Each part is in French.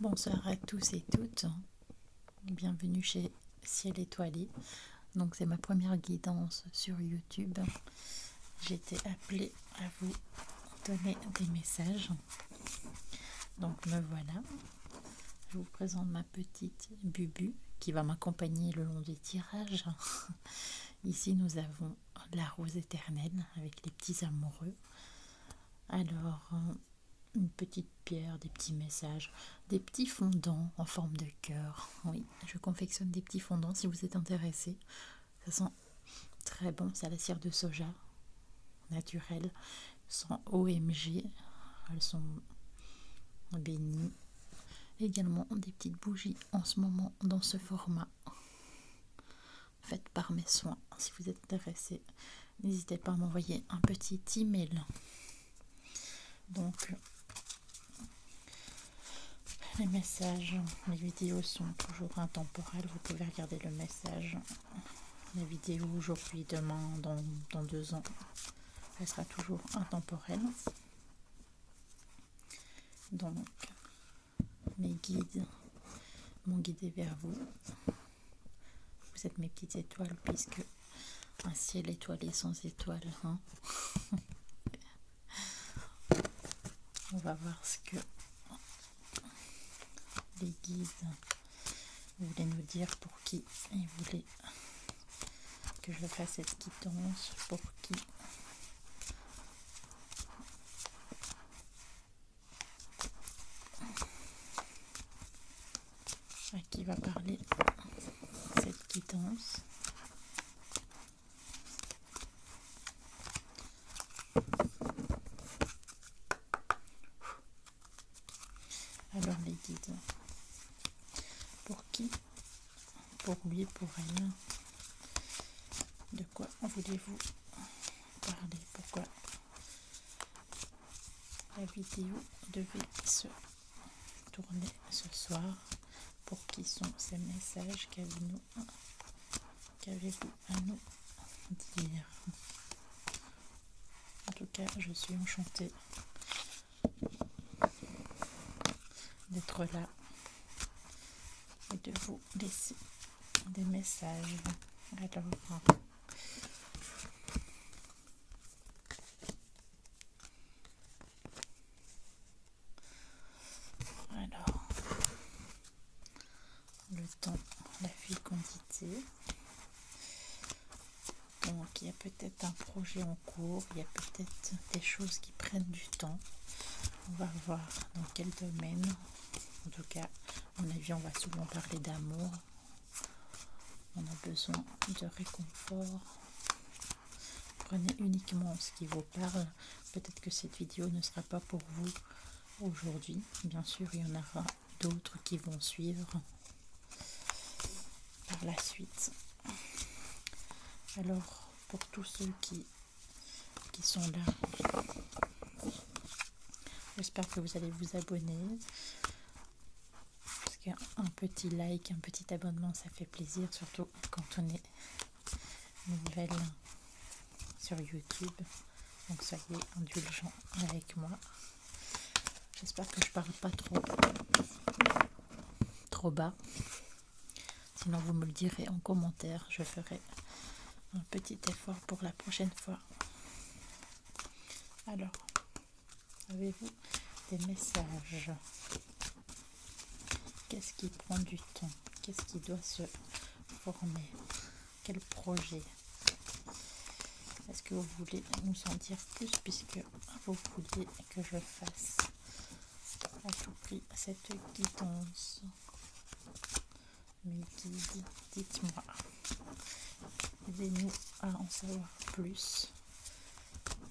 Bonsoir à tous et toutes, bienvenue chez Ciel Étoilé. Donc c'est ma première guidance sur YouTube. J'ai été appelée à vous donner des messages. Donc me voilà. Je vous présente ma petite Bubu qui va m'accompagner le long des tirages. Ici nous avons la rose éternelle avec les petits amoureux. Alors une petite pierre, des petits messages, des petits fondants en forme de cœur. Oui, je confectionne des petits fondants si vous êtes intéressé. Ça sent très bon, c'est à la cire de soja naturelle, sans OMG. Elles sont bénies. Également des petites bougies en ce moment dans ce format, faites par mes soins. Si vous êtes intéressé, n'hésitez pas à m'envoyer un petit email. Donc les messages, les vidéos sont toujours intemporelles. Vous pouvez regarder le message. La vidéo aujourd'hui, demain, dans 2 ans, elle sera toujours intemporelle. Donc, mes guides m'ont guidé vers vous. Vous êtes mes petites étoiles, puisque un ciel étoilé sans étoiles. Hein. On va voir ce que les guides voulaient nous dire, pour qui ils voulaient que je fasse cette guidance, pour qui. À qui va parler cette guidance. Alors les guides, pour qui? Pour lui, pour elle. De quoi voulez-vous parler? Pourquoi la vidéo devait se tourner ce soir? Pour qui sont ces messages? Qu'avez-vous à nous dire? En tout cas, je suis enchantée d'être là et de vous laisser des messages. Alors, le temps, la fécondité. Donc, il y a peut-être un projet en cours, il y a peut-être des choses qui prennent du temps. On va voir dans quel domaine. En tout cas, à mon avis, on va souvent parler d'amour. On a besoin de réconfort. Prenez uniquement ce qui vous parle. Peut-être que cette vidéo ne sera pas pour vous aujourd'hui. Bien sûr, il y en aura d'autres qui vont suivre par la suite. Alors, pour tous ceux qui sont là, j'espère que vous allez vous abonner. Parce qu'un petit like, un petit abonnement, ça fait plaisir, surtout quand on est nouvelle sur YouTube. Donc soyez indulgents avec moi. J'espère que je parle pas trop bas. Sinon vous me le direz en commentaire. Je ferai un petit effort pour la prochaine fois. Alors, avez-vous des messages? Qu'est-ce qui prend du temps? Qu'est-ce qui doit se former? Quel projet? Est-ce que vous voulez nous en dire plus, puisque vous vouliez que je fasse à tout prix cette guidance? Mes guides, dites-moi. Aidez-nous à en savoir plus.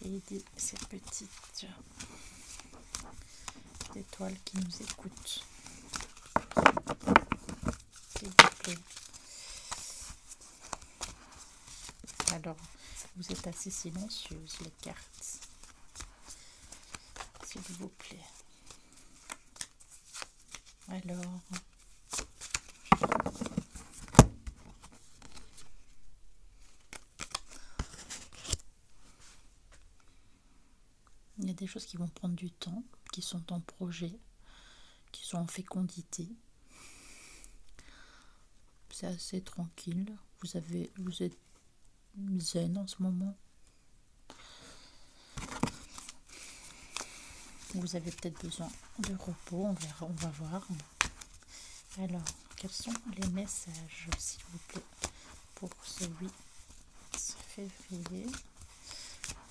Et aider ces petites étoiles qui nous écoutent. S'il vous plaît. Alors, vous êtes assez silencieuses, les cartes. S'il vous plaît. Alors, il y a des choses qui vont prendre du temps, qui sont en projet, qui sont en fécondité. C'est assez tranquille. Vous êtes zen en ce moment. Vous avez peut-être besoin de repos, on va voir. Alors, quels sont les messages, s'il vous plaît, pour ce 8 février?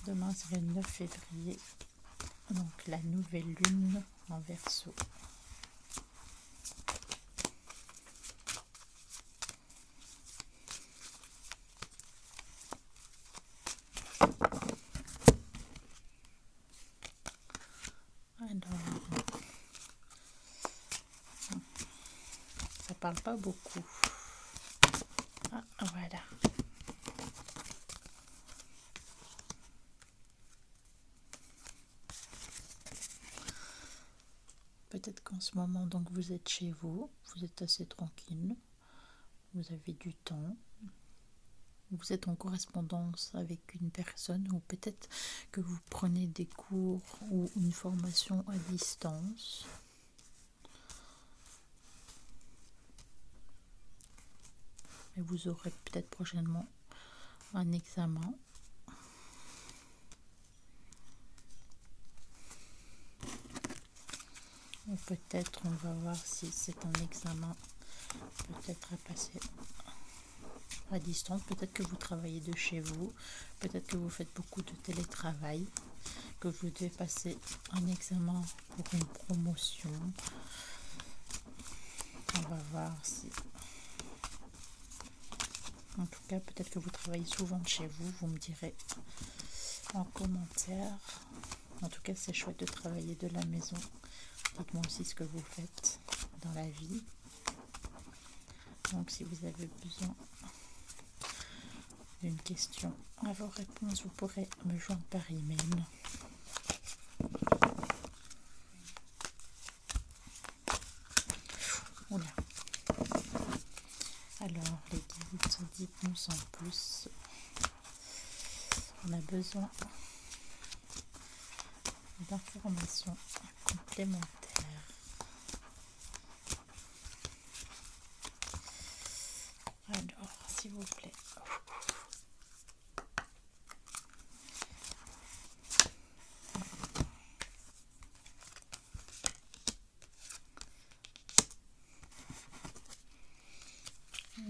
Demain, c'est le 9 février. Donc, la nouvelle lune en Verseau. Alors, ça parle pas beaucoup. Ah, voilà. Peut-être qu'en ce moment, donc vous êtes chez vous, vous êtes assez tranquille, vous avez du temps, vous êtes en correspondance avec une personne, ou peut-être que vous prenez des cours ou une formation à distance. Et vous aurez peut-être prochainement un examen. Ou peut-être on va voir si c'est un examen peut-être à passer à distance. Peut-être que vous travaillez de chez vous. Peut-être que vous faites beaucoup de télétravail. Que vous devez passer un examen pour une promotion. On va voir si... En tout cas, peut-être que vous travaillez souvent de chez vous. Vous me direz en commentaire. En tout cas, c'est chouette de travailler de la maison. Dites-moi aussi ce que vous faites dans la vie. Donc, si vous avez besoin d'une question à vos réponses, vous pourrez me joindre par email. Oula. Alors, les guides, dites-nous en plus. On a besoin d'informations complémentaires. Alors, s'il vous plaît.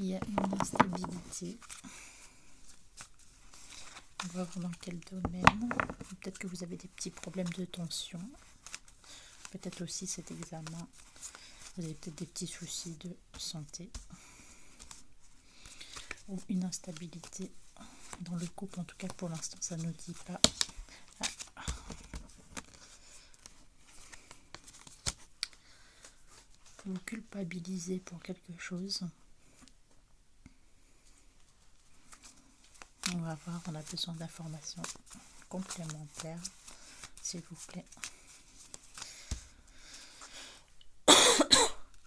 Il y a une instabilité. On va voir dans quel domaine. Peut-être que vous avez des petits problèmes de tension. Peut-être aussi cet examen. Vous avez peut-être des petits soucis de santé. Ou une instabilité dans le couple. En tout cas, pour l'instant, ça ne nous dit pas. Vous culpabilisez pour quelque chose. On va voir, on a besoin d'informations complémentaires, s'il vous plaît.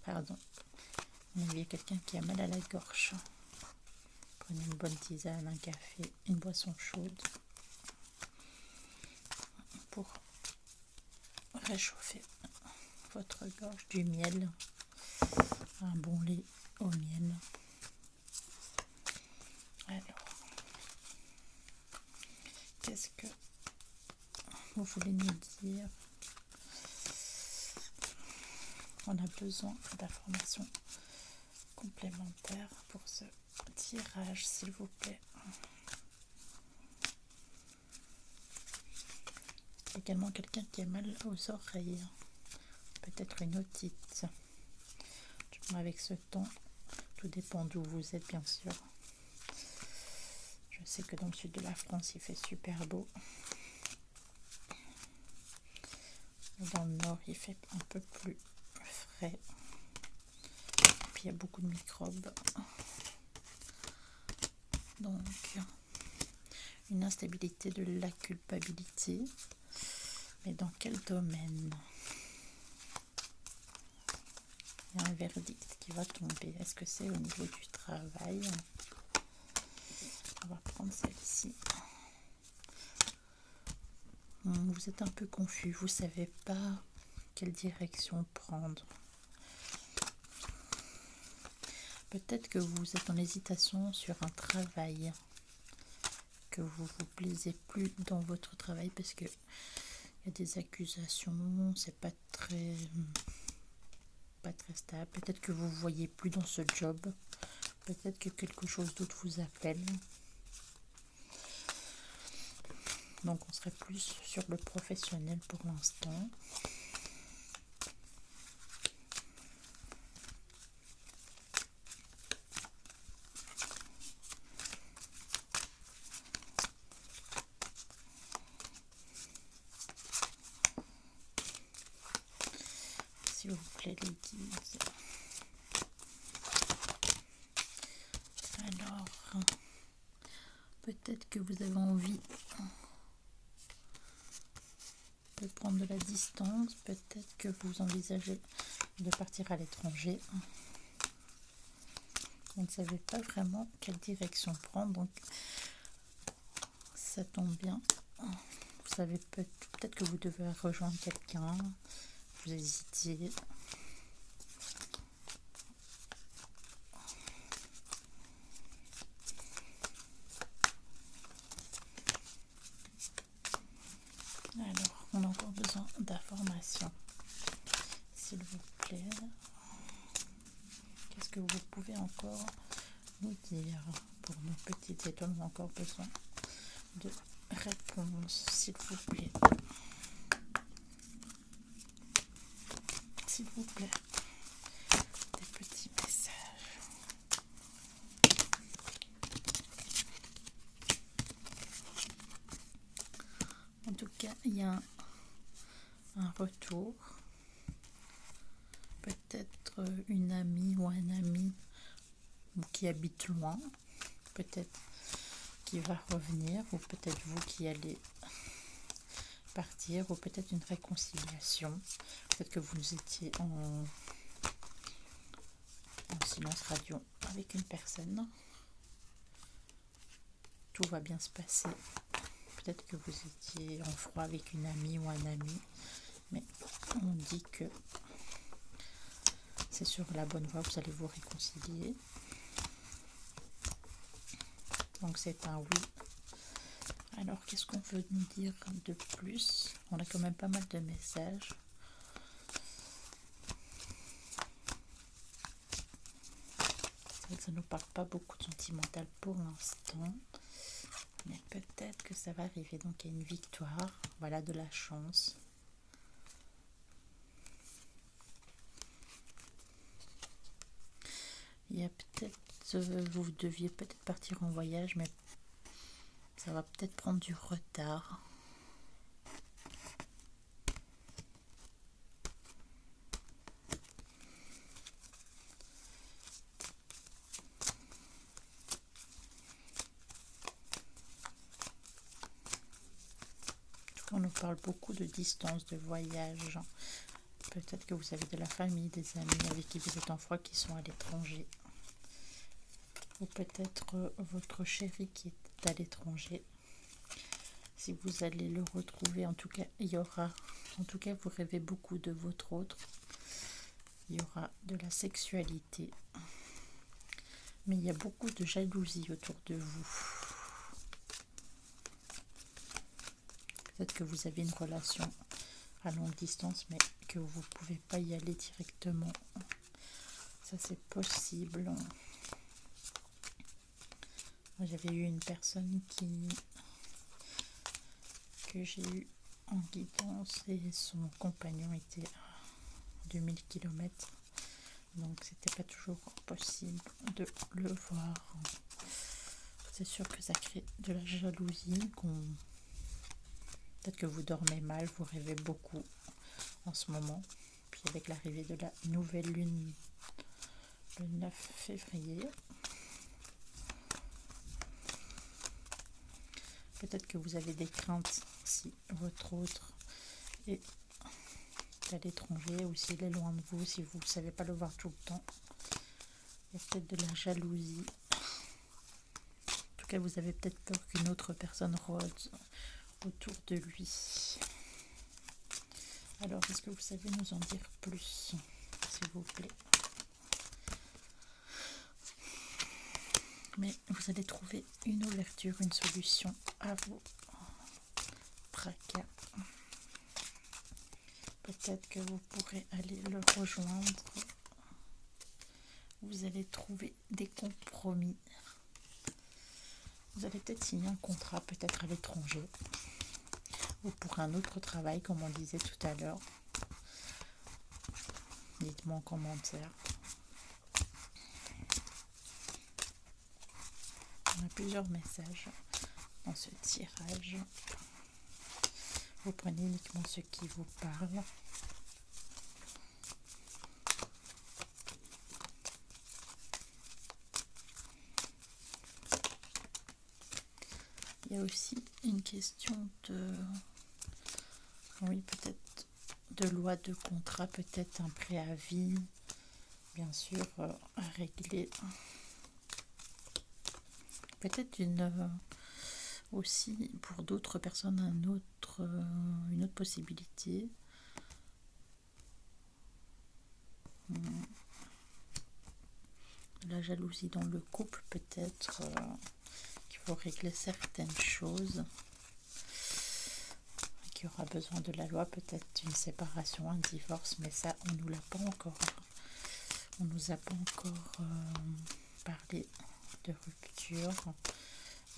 Pardon. Il y a quelqu'un qui a mal à la gorge. Prenez une bonne tisane, un café, une boisson chaude pour réchauffer votre gorge, du miel, un bon lait au miel. Alors, qu'est-ce que vous voulez nous dire? On a besoin d'informations complémentaires pour ce tirage, s'il vous plaît. Il y a également quelqu'un qui a mal aux oreilles. Peut-être une otite. Avec ce temps, tout dépend d'où vous êtes, bien sûr. Je sais que dans le sud de la France, il fait super beau. Dans le nord, il fait un peu plus frais. Et puis, il y a beaucoup de microbes. Donc, une instabilité, de la culpabilité. Mais dans quel domaine? Il y a un verdict qui va tomber. Est-ce que c'est au niveau du travail? On va prendre celle-ci. Vous êtes un peu confus. Vous ne savez pas quelle direction prendre. Peut-être que vous êtes en hésitation sur un travail, que vous vous plaisez plus dans votre travail parce que il y a des accusations, c'est pas très stable. Peut-être que vous ne voyez plus dans ce job. Peut-être que quelque chose d'autre vous appelle. Donc on serait plus sur le professionnel pour l'instant. S'il vous plaît, les guides. Alors, peut-être que vous avez envie de prendre de la distance. Peut-être que vous envisagez de partir à l'étranger. Vous ne savez pas vraiment quelle direction prendre. Donc, ça tombe bien. Vous savez peut-être que vous devez rejoindre quelqu'un. Vous hésitiez. Alors, on a encore besoin d'informations. S'il vous plaît. Qu'est-ce que vous pouvez encore nous dire pour nos petites étoiles? On a encore besoin de réponses, s'il vous plaît. S'il vous plaît. Des petits messages. En tout cas, il y a un retour. Peut-être une amie ou un ami qui habite loin. Peut-être qui va revenir. Ou peut-être vous qui allez partir. Ou peut-être une réconciliation. Peut-être que vous étiez en silence radio avec une personne. Tout va bien se passer. Peut-être que vous étiez en froid avec une amie ou un ami, mais on dit que c'est sur la bonne voie, vous allez vous réconcilier. Donc c'est un oui. Alors qu'est-ce qu'on veut nous dire de plus? On a quand même pas mal de messages. C'est vrai que ça ne nous parle pas beaucoup de sentimental pour l'instant. Mais peut-être que ça va arriver. Donc il y a une victoire, voilà, de la chance. Il y a peut-être, vous deviez peut-être partir en voyage, mais ça va peut-être prendre du retard. On nous parle beaucoup de distance, de voyage. Peut-être que vous avez de la famille, des amis avec qui vous êtes en froid qui sont à l'étranger. Ou peut-être votre chéri qui est à l'étranger. Si vous allez le retrouver, en tout cas, il y aura, en tout cas, vous rêvez beaucoup de votre autre. Il y aura de la sexualité. Mais il y a beaucoup de jalousie autour de vous. Peut-être que vous avez une relation à longue distance, mais que vous ne pouvez pas y aller directement. Ça, c'est possible. J'avais eu une personne que j'ai eu en guidance et son compagnon était à 2000 km. Donc, c'était pas toujours possible de le voir. C'est sûr que ça crée de la jalousie. Peut-être que vous dormez mal, vous rêvez beaucoup en ce moment. Puis avec l'arrivée de la nouvelle lune le 9 février, peut-être que vous avez des craintes si votre autre est à l'étranger ou s'il est loin de vous, si vous ne savez pas le voir tout le temps. Il y a peut-être de la jalousie. En tout cas, vous avez peut-être peur qu'une autre personne rôde autour de lui. Alors, est-ce que vous savez nous en dire plus, s'il vous plaît? Mais vous allez trouver une ouverture, une solution à vos tracas. Peut-être que vous pourrez aller le rejoindre. Vous allez trouver des compromis. Vous allez peut-être signer un contrat, peut-être à l'étranger, ou pour un autre travail, comme on disait tout à l'heure. Dites-moi en commentaire. On a plusieurs messages dans ce tirage. Vous prenez uniquement ce qui vous parle. Il y a aussi une question de, oui, peut-être de loi de contrat, peut-être un préavis, bien sûr, à régler. Peut-être aussi pour d'autres personnes une autre possibilité. La jalousie dans le couple, peut-être qu'il faut régler certaines choses, qu'il y aura besoin de la loi, peut-être une séparation, un divorce, mais ça on nous l'a pas encore, on nous a pas encore parlé de rupture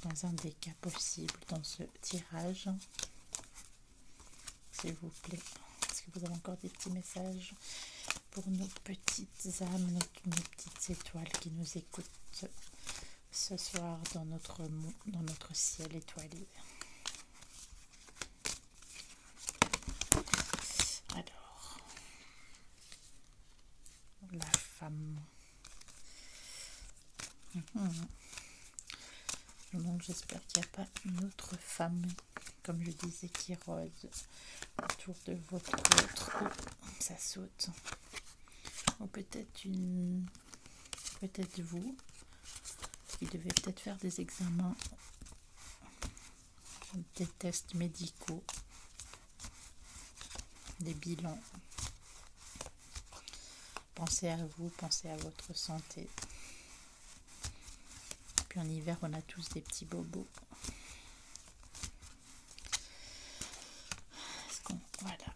dans un des cas possibles dans ce tirage. S'il vous plaît, est-ce que vous avez encore des petits messages pour nos petites âmes, nos petites étoiles qui nous écoutent ce soir dans notre ciel étoilé? Alors, la femme. Donc j'espère qu'il n'y a pas une autre femme, comme je disais, qui rôde autour de votre autre. Oh, ça saute. Ou peut-être vous qui devez peut-être faire des examens, des tests médicaux, des bilans. Pensez à vous, pensez à votre santé. Puis en hiver, on a tous des petits bobos. Voilà.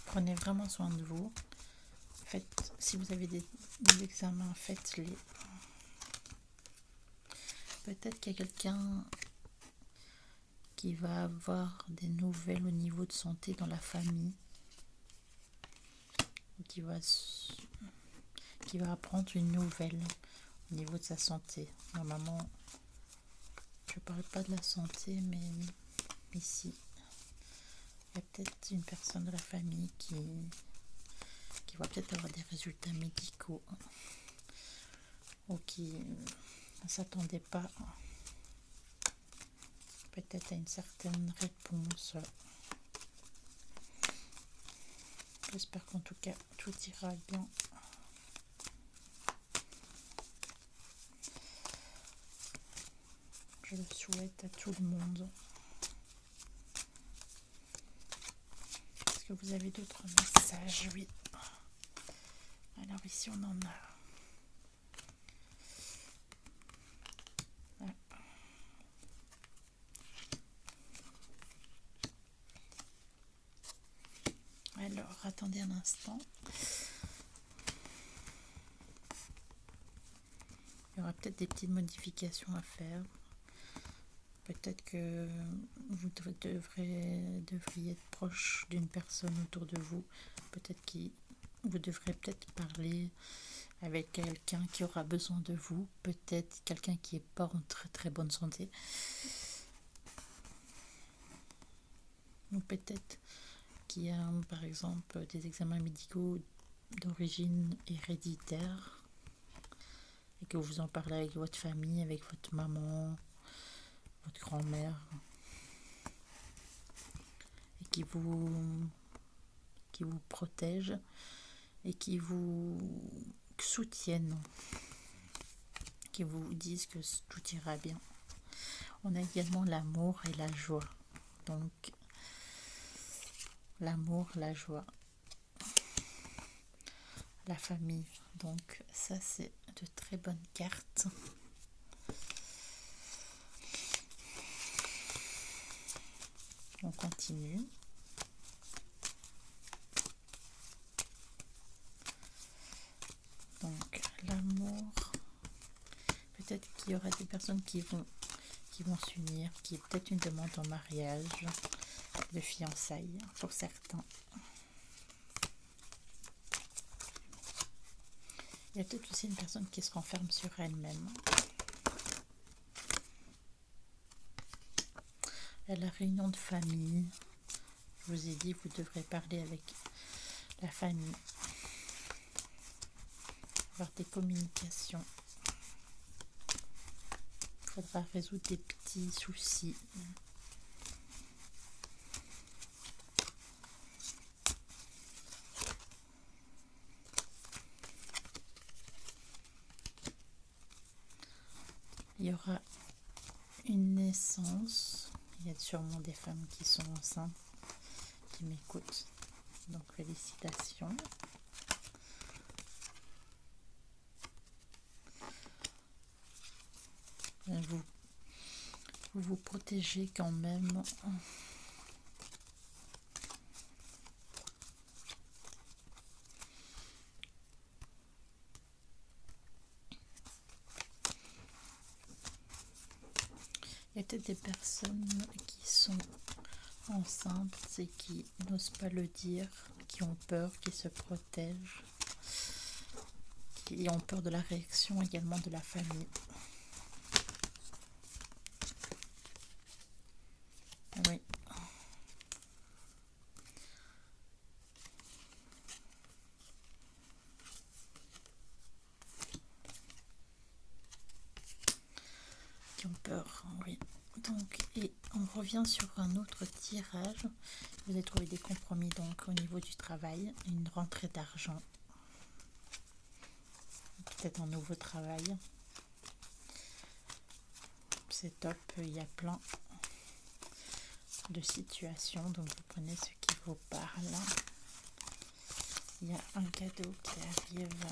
Prenez vraiment soin de vous. Faites, si vous avez des examens, faites-les. Peut-être qu'il y a quelqu'un qui va avoir des nouvelles au niveau de santé dans la famille, qui va apprendre une nouvelle au niveau de sa santé. Normalement, je ne parle pas de la santé, mais ici, il y a peut-être une personne de la famille qui va peut-être avoir des résultats médicaux ou qui ne s'attendait pas peut-être à une certaine réponse. J'espère qu'en tout cas tout ira bien. Je le souhaite à tout le monde. Est-ce que vous avez d'autres messages? Oui. Alors ici on en a. Alors, attendez un instant. Il y aura peut-être des petites modifications à faire. Peut-être que vous devriez être proche d'une personne autour de vous. Peut-être que vous devrez peut-être parler avec quelqu'un qui aura besoin de vous. Peut-être quelqu'un qui n'est pas en très très bonne santé. Ou peut-être qu'il y a par exemple des examens médicaux d'origine héréditaire et que vous en parlez avec votre famille, avec votre maman, votre grand-mère, et qui vous protègent et qui vous soutiennent, qui vous disent que tout ira bien. On a également l'amour et la joie. Donc, l'amour, la joie. la famille. Donc ça, c'est de très bonnes cartes. On continue. Donc l'amour, peut-être qu'il y aura des personnes qui vont s'unir, qui est peut-être une demande en mariage, de fiançailles pour certains. Il y a peut-être aussi une personne qui se renferme sur elle-même. À la réunion de famille, je vous ai dit, vous devrez parler avec la famille, avoir des communications. Il faudra résoudre des petits soucis. Il y aura une naissance. Il y a sûrement des femmes qui sont enceintes, qui m'écoutent. Donc félicitations. Vous protégez quand même. Il y a peut-être des personnes qui sont enceintes et qui n'osent pas le dire, qui ont peur, qui se protègent, qui ont peur de la réaction également de la famille. Oui. Qui ont peur, oui. Donc, et on revient sur un autre tirage. Vous avez trouvé des compromis donc au niveau du travail, une rentrée d'argent, peut-être un nouveau travail. C'est top, il y a plein de situations, donc vous prenez ce qui vous parle. Il y a un cadeau qui arrive,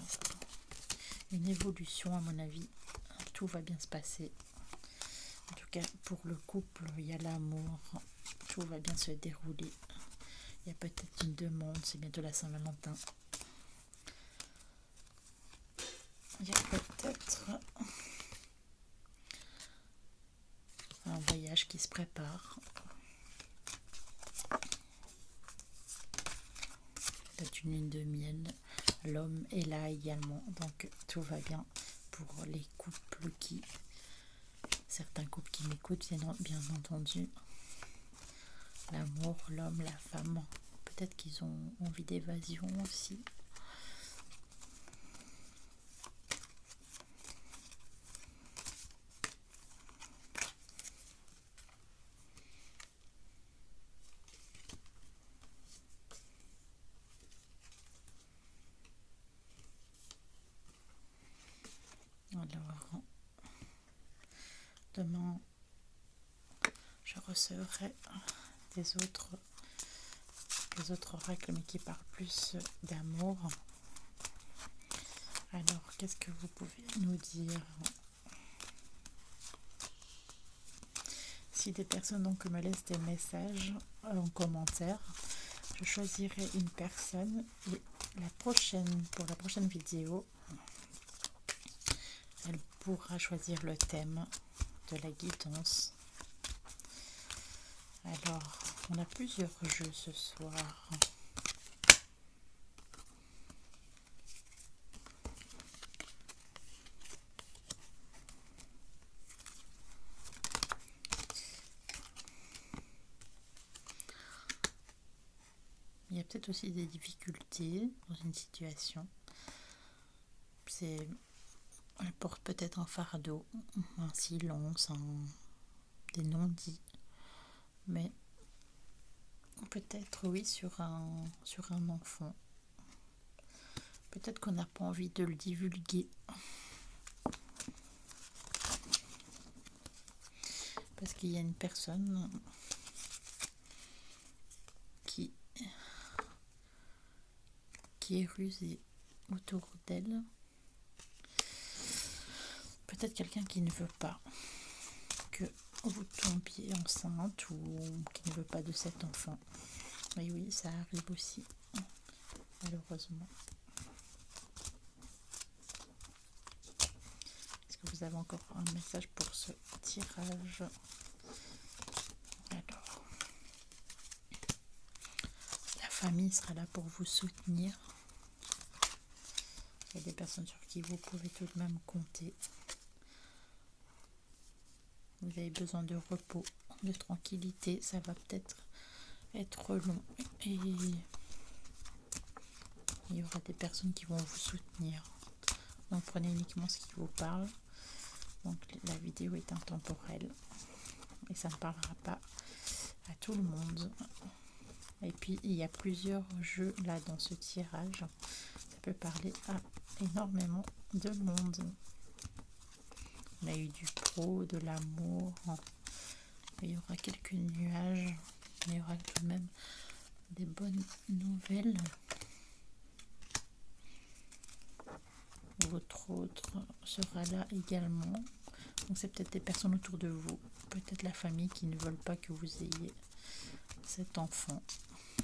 une évolution à mon avis, tout va bien se passer. En tout cas pour le couple, il y a l'amour, tout va bien se dérouler. Il y a peut-être une demande, c'est bientôt la Saint-Valentin. Il y a peut-être un voyage qui se prépare. Peut-être une lune de miel. L'homme est là également, donc tout va bien pour les couples certains couples qui m'écoutent, bien entendu. L'amour, l'homme, la femme. Peut-être qu'ils ont envie d'évasion aussi. Alors, demain, je recevrai des autres oracles, mais qui parlent plus d'amour. Alors, qu'est-ce que vous pouvez nous dire? Si des personnes donc me laissent des messages en commentaire, je choisirai une personne et pour la prochaine vidéo, elle pourra choisir le thème de la guidance. Alors, on a plusieurs jeux ce soir. Il y a peut-être aussi des difficultés dans une situation. Elle porte peut-être un fardeau, un silence, des non-dits. Mais peut-être oui sur un enfant. Peut-être qu'on n'a pas envie de le divulguer. Parce qu'il y a une personne qui est rusée autour d'elle. Peut-être quelqu'un qui ne veut pas que vous tombiez enceinte ou qui ne veut pas de cet enfant. Et oui, ça arrive aussi, malheureusement. Est-ce que vous avez encore un message pour ce tirage? Alors, la famille sera là pour vous soutenir. Il y a des personnes sur qui vous pouvez tout de même compter. Vous avez besoin de repos, de tranquillité. Ça va peut-être être long et il y aura des personnes qui vont vous soutenir. Donc prenez uniquement ce qui vous parle. Donc la vidéo est intemporelle et ça ne parlera pas à tout le monde. Et puis il y a plusieurs jeux là dans ce tirage. Ça peut parler à énormément de monde. On a eu du pro, de l'amour. Il y aura quelques nuages, mais il y aura tout de même des bonnes nouvelles. Votre autre sera là également. Donc c'est peut-être des personnes autour de vous, peut-être la famille qui ne veulent pas que vous ayez cet enfant.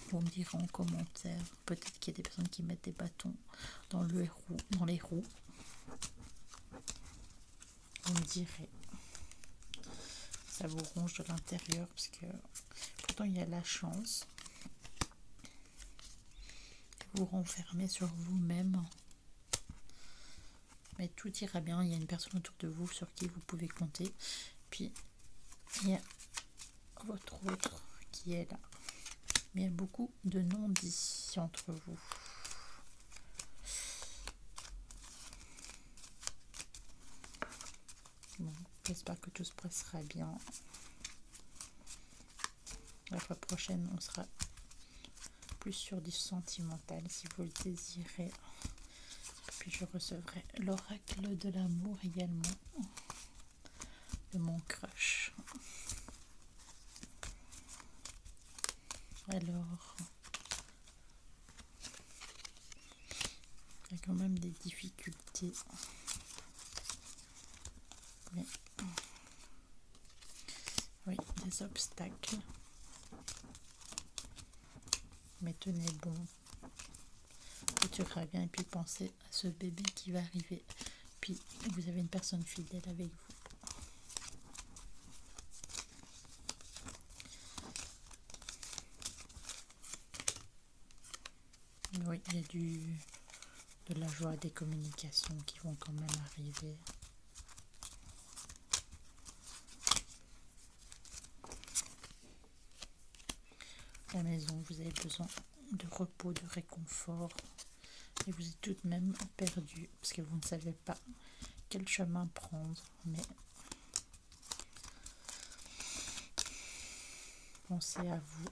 Vous me direz en commentaire. Peut-être qu'il y a des personnes qui mettent des bâtons dans les roues. Vous me direz. Ça vous ronge de l'intérieur parce que pourtant il y a la chance. Vous renfermez sur vous-même. Mais tout ira bien. Il y a une personne autour de vous sur qui vous pouvez compter. Puis il y a votre autre qui est là. Mais il y a beaucoup de non-dits entre vous. Bon, j'espère que tout se passera bien. La fois prochaine, on sera plus sur du sentimental si vous le désirez. Puis je recevrai l'oracle de l'amour également, de mon crush. Alors, il y a quand même des difficultés. Mais, oui, des obstacles. Mais tenez bon. Tout ira bien et puis pensez à ce bébé qui va arriver. Puis vous avez une personne fidèle avec vous. Oui, il y a de la joie, des communications qui vont quand même arriver. La maison, vous avez besoin de repos, de réconfort. Et vous êtes tout de même perdu parce que vous ne savez pas quel chemin prendre. Mais pensez à vous,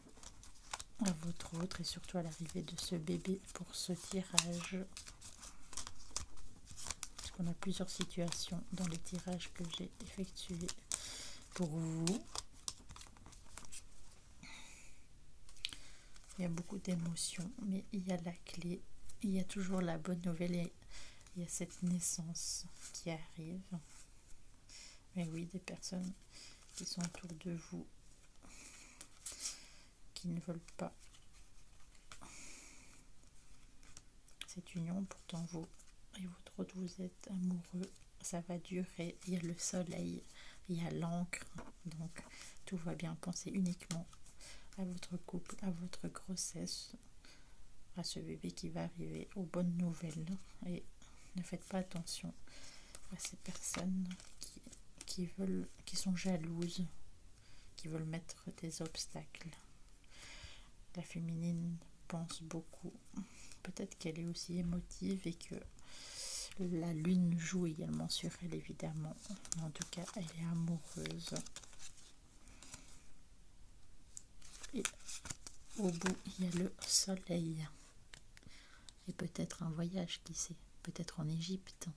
à votre autre et surtout à l'arrivée de ce bébé pour ce tirage. Parce qu'on a plusieurs situations dans les tirages que j'ai effectués pour vous. Il y a beaucoup d'émotions, mais il y a la clé. Il y a toujours la bonne nouvelle et il y a cette naissance qui arrive. Mais oui, des personnes qui sont autour de vous, qui ne veulent pas cette union. Pourtant, vous et votre autre, vous êtes amoureux. Ça va durer. Il y a le soleil, il y a l'encre. Donc, tout va bien. Pensez uniquement à votre couple, à votre grossesse, à ce bébé qui va arriver, aux bonnes nouvelles. Et ne faites pas attention à ces personnes qui sont jalouses, qui veulent mettre des obstacles. La féminine pense beaucoup. Peut-être qu'elle est aussi émotive et que la lune joue également sur elle, évidemment. En tout cas, elle est amoureuse. Et au bout, il y a le soleil. Et peut-être un voyage, qui sait, peut-être en Égypte.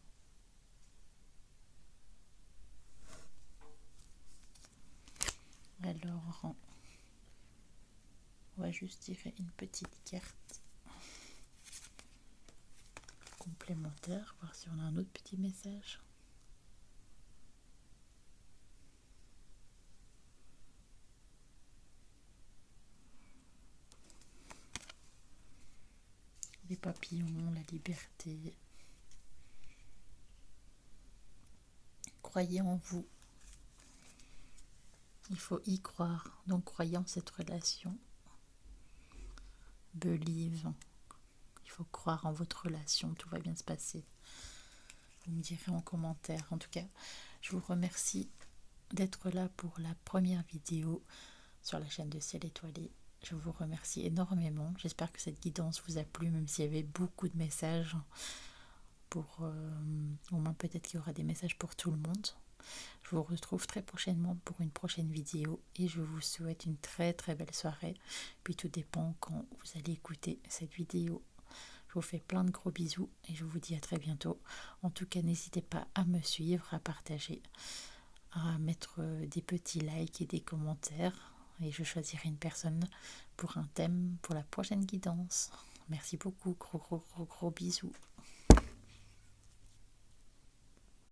Alors, on va juste tirer une petite carte qu'on commentaires, voir si on a un autre petit message. Les papillons, la liberté. Croyez en vous. Il faut y croire. Donc croyez en cette relation. Believe. Il faut croire en votre relation. Tout va bien se passer. Vous me direz en commentaire. En tout cas, je vous remercie d'être là pour la première vidéo sur la chaîne de Ciel Étoilé. Je vous remercie énormément. J'espère que cette guidance vous a plu, même s'il y avait beaucoup de messages. Pour au moins peut-être qu'il y aura des messages pour tout le monde. Je vous retrouve très prochainement pour une prochaine vidéo et je vous souhaite une très belle soirée. Puis tout dépend quand vous allez écouter cette vidéo. Je vous fais plein de gros bisous et je vous dis à très bientôt. En tout cas, n'hésitez pas à me suivre, à partager, à mettre des petits likes et des commentaires. Et je choisirai une personne pour un thème pour la prochaine guidance. Merci beaucoup, gros bisous.